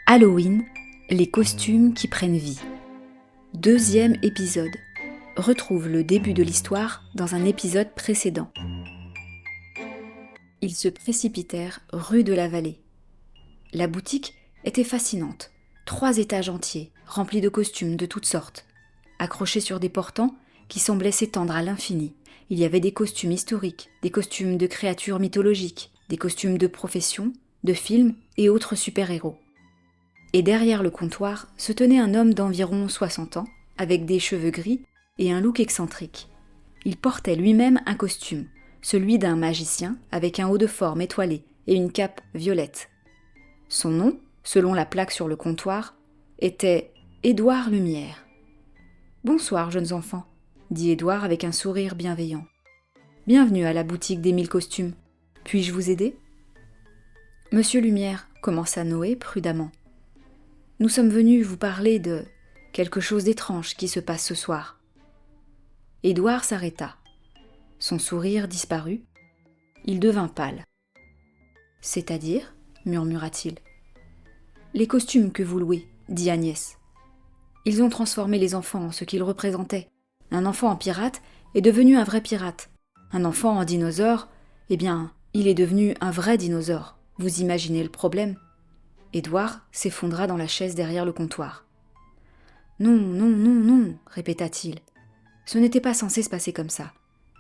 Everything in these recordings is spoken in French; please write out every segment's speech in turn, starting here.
Halloween, les costumes qui prennent vie. Deuxième épisode. Retrouve le début de l'histoire dans un épisode précédent. Ils se précipitèrent rue de la Vallée. La boutique était fascinante. 3 étages entiers, remplis de costumes de toutes sortes. Accrochés sur des portants qui semblaient s'étendre à l'infini. Il y avait des costumes historiques, des costumes de créatures mythologiques, des costumes de profession, de films et autres super-héros. Et derrière le comptoir se tenait un homme d'environ 60 ans, avec des cheveux gris et un look excentrique. Il portait lui-même un costume, celui d'un magicien avec un haut de forme étoilé et une cape violette. Son nom, selon la plaque sur le comptoir, était Édouard Lumière. « Bonsoir, jeunes enfants », dit Édouard avec un sourire bienveillant. « Bienvenue à la boutique des 1000 costumes. Puis-je vous aider ?» « Monsieur Lumière », commença Noé prudemment. « Nous sommes venus vous parler de quelque chose d'étrange qui se passe ce soir. » Édouard s'arrêta. Son sourire disparut. Il devint pâle. « C'est-à-dire » murmura-t-il. « Les costumes que vous louez, dit Agnès. Ils ont transformé les enfants en ce qu'ils représentaient. Un enfant en pirate est devenu un vrai pirate. Un enfant en dinosaure, eh bien, il est devenu un vrai dinosaure. Vous imaginez le problème ?» Édouard s'effondra dans la chaise derrière le comptoir. « Non, non, non, non, répéta-t-il. Ce n'était pas censé se passer comme ça.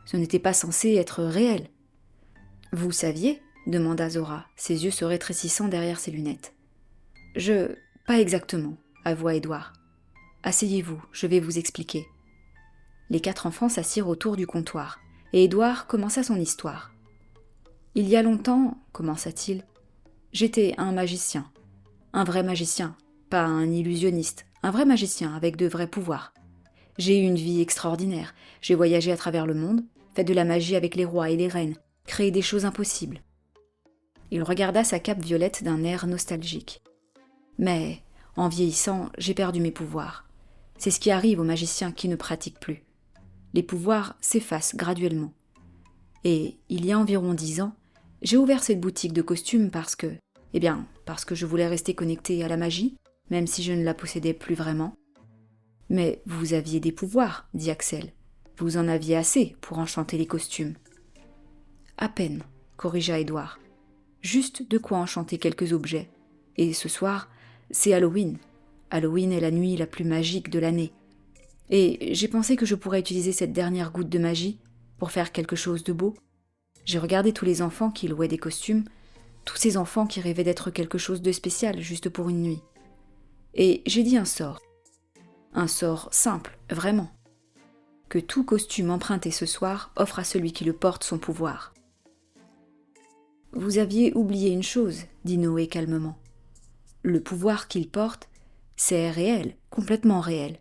Ce n'était pas censé être réel. »« Vous saviez ?» demanda Zora, ses yeux se rétrécissant derrière ses lunettes. « Pas exactement, avoua Édouard. Asseyez-vous, je vais vous expliquer. » Les 4 enfants s'assirent autour du comptoir, et Édouard commença son histoire. « Il y a longtemps, commença-t-il, j'étais un magicien. Un vrai magicien, pas un illusionniste, un vrai magicien avec de vrais pouvoirs. J'ai eu une vie extraordinaire, j'ai voyagé à travers le monde, fait de la magie avec les rois et les reines, créé des choses impossibles. » Il regarda sa cape violette d'un air nostalgique. « Mais, en vieillissant, j'ai perdu mes pouvoirs. C'est ce qui arrive aux magiciens qui ne pratiquent plus. Les pouvoirs s'effacent graduellement. Et, il y a environ 10 ans, j'ai ouvert cette boutique de costumes parce que je voulais rester connecté à la magie, même si je ne la possédais plus vraiment. »« Mais vous aviez des pouvoirs, dit Axel. Vous en aviez assez pour enchanter les costumes. »« À peine, corrigea Édouard. Juste de quoi enchanter quelques objets. Et ce soir, c'est Halloween. Halloween est la nuit la plus magique de l'année. Et j'ai pensé que je pourrais utiliser cette dernière goutte de magie pour faire quelque chose de beau. J'ai regardé tous les enfants qui louaient des costumes, tous ces enfants qui rêvaient d'être quelque chose de spécial juste pour une nuit. Et j'ai dit un sort simple, vraiment, que tout costume emprunté ce soir offre à celui qui le porte son pouvoir. »« Vous aviez oublié une chose, dit Noé calmement. Le pouvoir qu'il porte, c'est réel, complètement réel. »«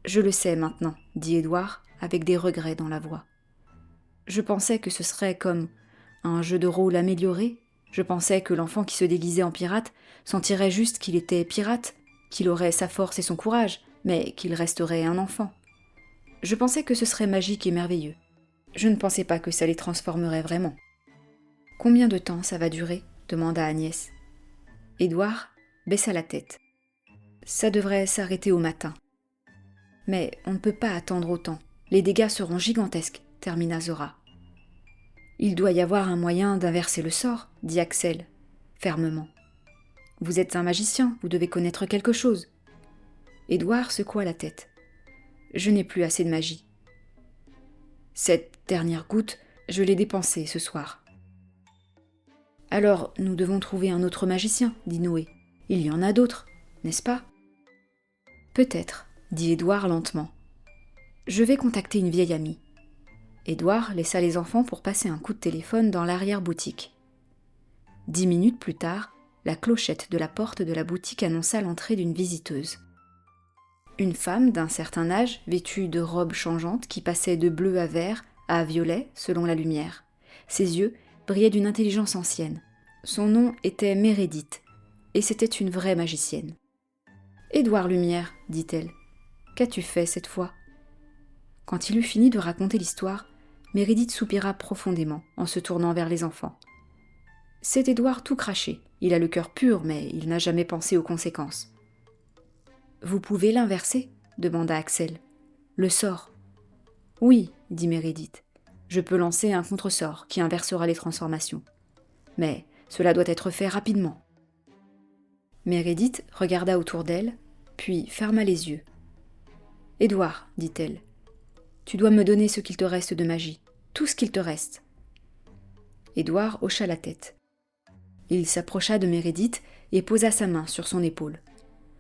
Je le sais maintenant, dit Édouard, avec des regrets dans la voix. Je pensais que ce serait comme un jeu de rôle amélioré. Je pensais que l'enfant qui se déguisait en pirate sentirait juste qu'il était pirate, qu'il aurait sa force et son courage, mais qu'il resterait un enfant. Je pensais que ce serait magique et merveilleux. Je ne pensais pas que ça les transformerait vraiment. »« Combien de temps ça va durer ?» demanda Agnès. Édouard baissa la tête. « Ça devrait s'arrêter au matin. »« Mais on ne peut pas attendre autant. Les dégâts seront gigantesques, » termina Zora. « Il doit y avoir un moyen d'inverser le sort, » dit Axel, fermement. « Vous êtes un magicien, vous devez connaître quelque chose. » Édouard secoua la tête. « Je n'ai plus assez de magie. Cette dernière goutte, je l'ai dépensée ce soir. »« Alors, nous devons trouver un autre magicien, » dit Noé. « Il y en a d'autres, n'est-ce pas ?»« Peut-être, » dit Édouard lentement. « Je vais contacter une vieille amie. » Édouard laissa les enfants pour passer un coup de téléphone dans l'arrière-boutique. 10 minutes plus tard, la clochette de la porte de la boutique annonça l'entrée d'une visiteuse. Une femme d'un certain âge, vêtue de robes changeantes qui passaient de bleu à vert à violet selon la lumière. Ses yeux brillaient d'une intelligence ancienne. Son nom était Mérédith, et c'était une vraie magicienne. « Édouard Lumière, dit-elle, qu'as-tu fait cette fois ?» Quand il eut fini de raconter l'histoire, Mérédith soupira profondément en se tournant vers les enfants. C'est Édouard tout craché. Il a le cœur pur, mais il n'a jamais pensé aux conséquences. « Vous pouvez l'inverser » demanda Axel. « Le sort. »« Oui, » dit Meredith. « Je peux lancer un contresort qui inversera les transformations. Mais cela doit être fait rapidement. » Meredith regarda autour d'elle, puis ferma les yeux. « Édouard, dit-elle, tu dois me donner ce qu'il te reste de magie, tout ce qu'il te reste. » Édouard hocha la tête. Il s'approcha de Meredith et posa sa main sur son épaule.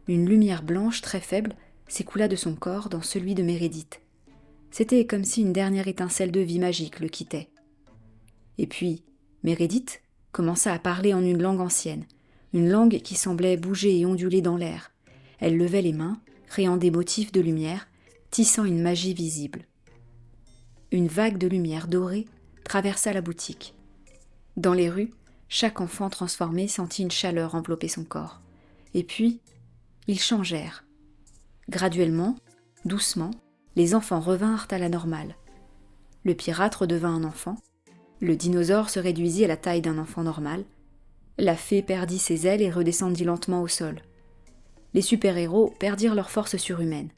Une lumière blanche très faible s'écoula de son corps dans celui de Meredith. C'était comme si une dernière étincelle de vie magique le quittait. Et puis, Meredith commença à parler en une langue ancienne, une langue qui semblait bouger et onduler dans l'air. Elle levait les mains, créant des motifs de lumière, tissant une magie visible. Une vague de lumière dorée traversa la boutique. Dans les rues, chaque enfant transformé sentit une chaleur envelopper son corps. Et puis, ils changèrent. Graduellement, doucement, les enfants revinrent à la normale. Le pirate redevint un enfant, le dinosaure se réduisit à la taille d'un enfant normal, la fée perdit ses ailes et redescendit lentement au sol. Les super-héros perdirent leur force surhumaine.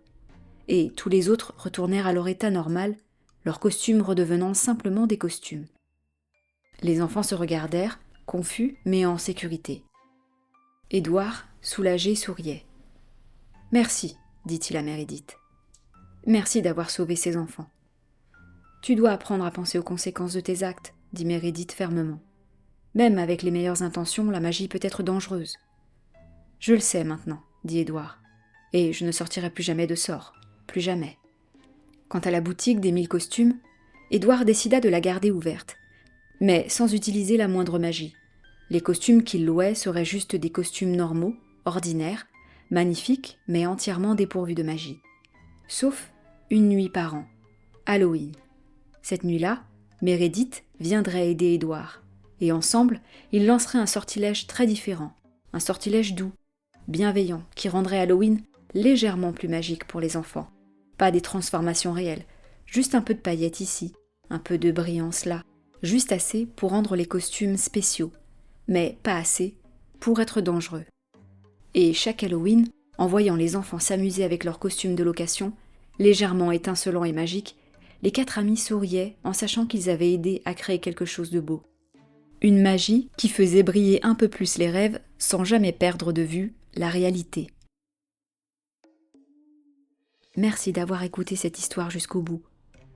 Et tous les autres retournèrent à leur état normal, leurs costumes redevenant simplement des costumes. Les enfants se regardèrent, confus mais en sécurité. Édouard, soulagé, souriait. « Merci, dit-il à Meredith. Merci d'avoir sauvé ces enfants. »« Tu dois apprendre à penser aux conséquences de tes actes, » dit Meredith fermement. « Même avec les meilleures intentions, la magie peut être dangereuse. »« Je le sais maintenant, » dit Édouard. « Et je ne sortirai plus jamais de sort, plus jamais. » Quant à la boutique des 1000 costumes, Édouard décida de la garder ouverte, mais sans utiliser la moindre magie. Les costumes qu'il louait seraient juste des costumes normaux, ordinaires, magnifiques, mais entièrement dépourvus de magie. Sauf une nuit par an, Halloween. Cette nuit-là, Meredith viendrait aider Édouard, et ensemble, ils lanceraient un sortilège très différent, un sortilège doux, bienveillant, qui rendrait Halloween légèrement plus magique pour les enfants. Pas des transformations réelles, juste un peu de paillettes ici, un peu de brillance là, juste assez pour rendre les costumes spéciaux, mais pas assez pour être dangereux. Et chaque Halloween, en voyant les enfants s'amuser avec leurs costumes de location, légèrement étincelants et magiques, les 4 amis souriaient en sachant qu'ils avaient aidé à créer quelque chose de beau. Une magie qui faisait briller un peu plus les rêves sans jamais perdre de vue la réalité. Merci d'avoir écouté cette histoire jusqu'au bout.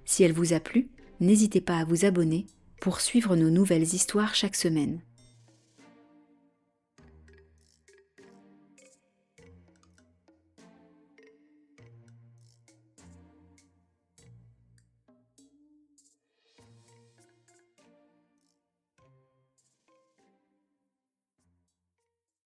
Si elle vous a plu, n'hésitez pas à vous abonner pour suivre nos nouvelles histoires chaque semaine.